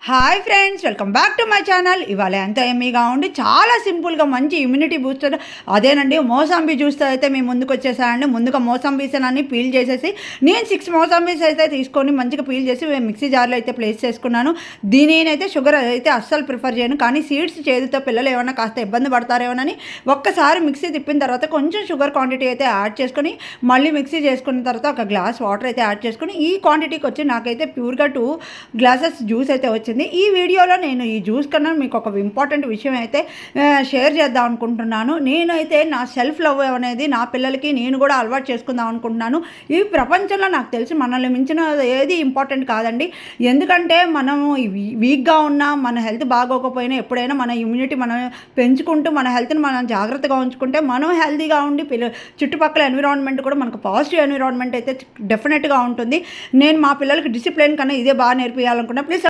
Hi friends, welcome back to my channel. ఇవాళ ఎంత ఎమ్మీగా ఉండి చాలా సింపుల్గా మంచి ఇమ్యూనిటీ బూస్టర్ అదేనండి మోసాంబీ జ్యూస్తో అయితే మేము ముందుకు వచ్చేసానండి. ముందుగా మోసాంబీస్ అన్ని పీల్ చేసేసి నేను 6 మోసాంబీస్ అయితే తీసుకొని మంచిగా పీల్ చేసి మిక్సీ జార్లో అయితే ప్లేస్ చేసుకున్నాను. దీనినైతే షుగర్ అయితే అస్సలు ప్రిఫర్ చేయను, కానీ సీడ్స్ చేదుతో పిల్లలు ఏమన్నా కాస్త ఇబ్బంది పడతారేమోనని ఒక్కసారి మిక్సీ తిప్పిన తర్వాత కొంచెం షుగర్ క్వాంటిటీ అయితే యాడ్ చేసుకొని మళ్ళీ మిక్సీ చేసుకున్న తర్వాత ఒక గ్లాస్ వాటర్ అయితే యాడ్ చేసుకొని ఈ క్వాంటిటీకి వచ్చి నాకైతే ప్యూర్గా 2 గ్లాసెస్ జ్యూస్ అయితే వచ్చింది. ఈ వీడియోలో నేను ఈ జ్యూస్ కన్నా మీకు ఒక ఇంపార్టెంట్ విషయం అయితే షేర్ చేద్దాం అనుకుంటున్నాను. నేనైతే నా సెల్ఫ్ లవ్ అనేది నా పిల్లలకి నేను కూడా అలవాటు చేసుకుందాం అనుకుంటున్నాను. ఈ ప్రపంచంలో నాకు తెలిసి మనల్ని మించిన ఏది ఇంపార్టెంట్ కాదండి. ఎందుకంటే మనము వీక్గా ఉన్నా, మన హెల్త్ బాగోకపోయినా ఎప్పుడైనా మన ఇమ్యూనిటీ మనం పెంచుకుంటూ మన హెల్త్ని మనం జాగ్రత్తగా ఉంచుకుంటే మనం హెల్తీగా ఉండి చుట్టుపక్కల ఎన్విరాన్మెంట్ కూడా మనకు పాజిటివ్ ఎన్విరాన్మెంట్ అయితే డెఫినెట్గా ఉంటుంది. నేను మా పిల్లలకి డిసిప్లిన్ కన్నా ఇదే బాగా నేర్పించాలనుకున్నా. ప్లీజ్